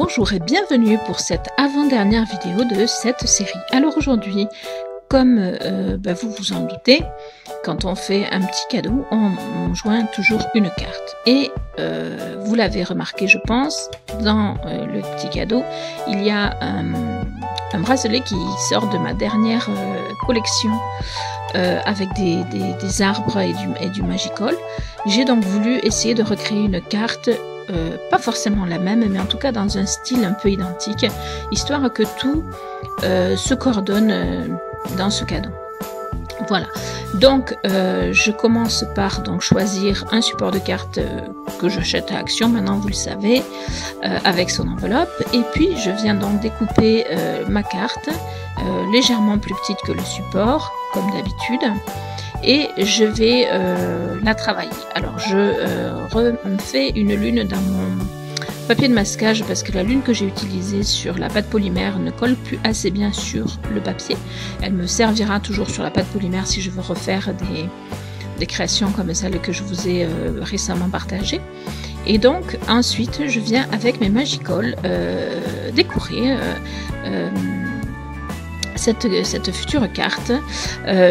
Bonjour et bienvenue pour cette avant-dernière vidéo de cette série. Alors aujourd'hui, comme vous vous en doutez, quand on fait un petit cadeau, on joint toujours une carte. Et vous l'avez remarqué, je pense, dans le petit cadeau, il y a un bracelet qui sort de ma dernière collection avec des arbres et du Magical. J'ai donc voulu essayer de recréer une carte, pas forcément la même, mais en tout cas dans un style un peu identique, histoire que tout se coordonne dans ce cadeau. Voilà, donc je commence par choisir un support de carte que j'achète à Action, maintenant vous le savez, avec son enveloppe, et puis je viens donc découper ma carte, légèrement plus petite que le support, comme d'habitude, et je vais la travailler. Alors je refais une lune dans mon papier de masquage parce que la lune que j'ai utilisée sur la pâte polymère ne colle plus assez bien sur le papier. Elle me servira toujours sur la pâte polymère si je veux refaire des créations comme celle que je vous ai récemment partagée. Et donc ensuite je viens avec mes Magical décorer cette future carte.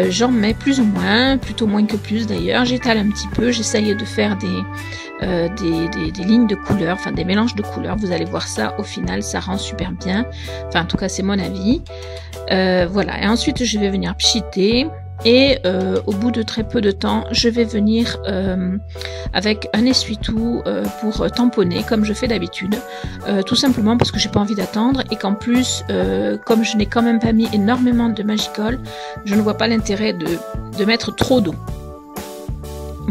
J'en mets plus ou moins, plutôt moins que plus d'ailleurs. J'étale un petit peu, j'essaye de faire des lignes de couleurs, enfin des mélanges de couleurs. Vous allez voir ça au final, ça rend super bien. Enfin en tout cas c'est mon avis. Voilà, et ensuite je vais venir pchiter. Et au bout de très peu de temps, je vais venir avec un essuie-tout pour tamponner comme je fais d'habitude, tout simplement parce que j'ai pas envie d'attendre et qu'en plus, comme je n'ai quand même pas mis énormément de Magical, je ne vois pas l'intérêt de mettre trop d'eau.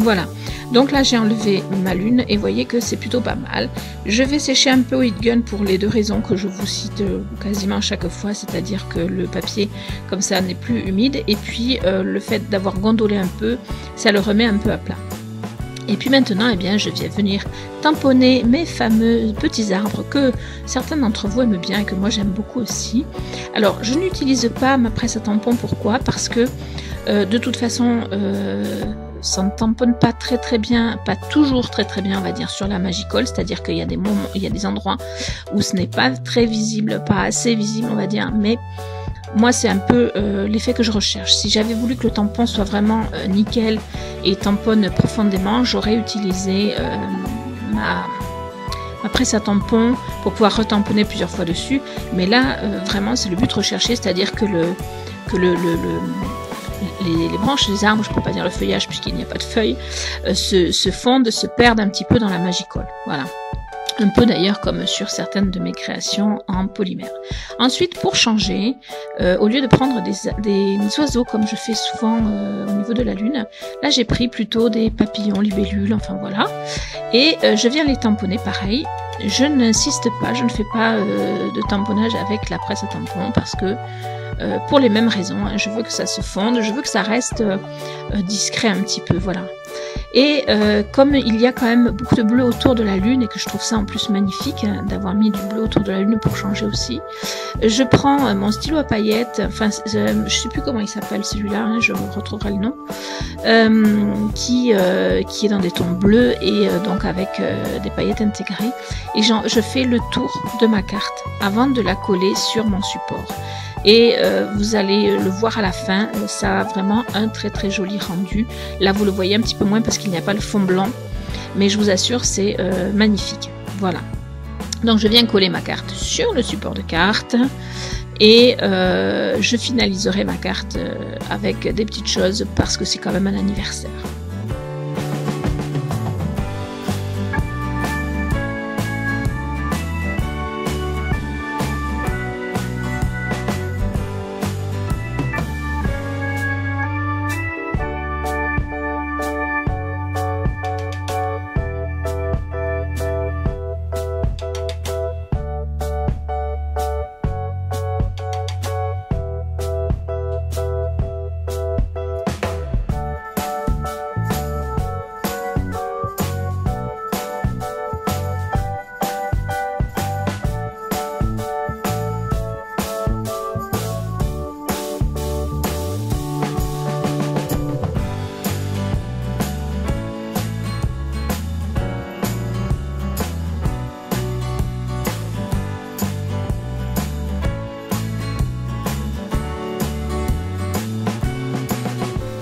Voilà, donc là j'ai enlevé ma lune et voyez que c'est plutôt pas mal. Je vais sécher un peu au heat gun pour les deux raisons que je vous cite quasiment chaque fois, c'est-à-dire que le papier comme ça n'est plus humide et puis le fait d'avoir gondolé un peu, ça le remet un peu à plat. Et puis maintenant, eh bien, je viens venir tamponner mes fameux petits arbres que certains d'entre vous aiment bien et que moi j'aime beaucoup aussi. Alors, je n'utilise pas ma presse à tampon, pourquoi? Parce que de toute façon, ça ne tamponne pas très bien, pas toujours très bien on va dire sur la Magical, c'est-à-dire qu'il y a des moments, il y a des endroits où ce n'est pas très visible, pas assez visible on va dire, mais moi c'est un peu l'effet que je recherche. Si j'avais voulu que le tampon soit vraiment nickel et tamponne profondément, j'aurais utilisé ma presse à tampon pour pouvoir retamponner plusieurs fois dessus, mais là vraiment c'est le but recherché, c'est-à-dire que les branches des arbres, je ne peux pas dire le feuillage puisqu'il n'y a pas de feuilles, se fondent, se perdent un petit peu dans la Magical. Voilà. Un peu d'ailleurs comme sur certaines de mes créations en polymère. Ensuite, pour changer, au lieu de prendre des oiseaux comme je fais souvent au niveau de la lune, là j'ai pris plutôt des papillons, libellules, enfin voilà. Et je viens les tamponner pareil. Je n'insiste pas, je ne fais pas de tamponnage avec la presse à tampon parce que pour les mêmes raisons, hein, je veux que ça se fonde, je veux que ça reste discret un petit peu, voilà. Et comme il y a quand même beaucoup de bleu autour de la lune et que je trouve ça en plus magnifique hein, d'avoir mis du bleu autour de la lune pour changer aussi, je prends mon stylo à paillettes, enfin je sais plus comment il s'appelle celui-là, hein, je retrouverai le nom, qui est dans des tons bleus et donc avec des paillettes intégrées, et je fais le tour de ma carte avant de la coller sur mon support. Et vous allez le voir à la fin, ça a vraiment un très joli rendu. Là vous le voyez un petit peu moins parce qu'il n'y a pas le fond blanc, mais je vous assure c'est magnifique. Voilà, donc je viens coller ma carte sur le support de carte et je finaliserai ma carte avec des petites choses parce que c'est quand même un anniversaire.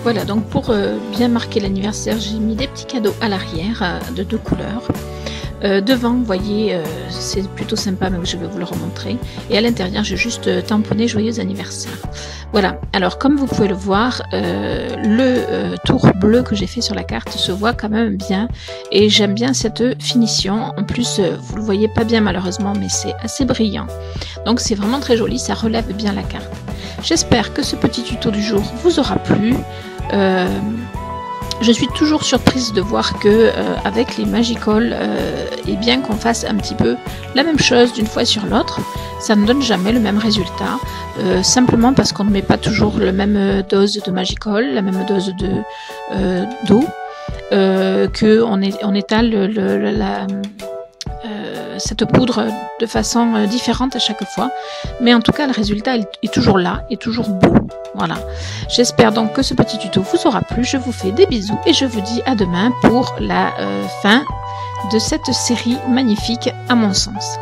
Voilà, donc pour bien marquer l'anniversaire, j'ai mis des petits cadeaux à l'arrière de 2 couleurs. Devant, vous voyez, c'est plutôt sympa, mais je vais vous le remontrer. Et à l'intérieur, j'ai juste tamponné joyeux anniversaire. Voilà, alors comme vous pouvez le voir, le tour bleu que j'ai fait sur la carte se voit quand même bien. Et j'aime bien cette finition. En plus, vous le voyez pas bien malheureusement, mais c'est assez brillant. Donc c'est vraiment très joli, ça relève bien la carte. J'espère que ce petit tuto du jour vous aura plu. Je suis toujours surprise de voir que avec les Magical, et bien qu'on fasse un petit peu la même chose d'une fois sur l'autre, ça ne donne jamais le même résultat, simplement parce qu'on ne met pas toujours la même dose de Magical, la même dose d'eau, qu'on étale cette poudre de façon différente à chaque fois, mais en tout cas le résultat est toujours là, est toujours beau. Voilà, j'espère donc que ce petit tuto vous aura plu, je vous fais des bisous et je vous dis à demain pour la fin de cette série magnifique à mon sens.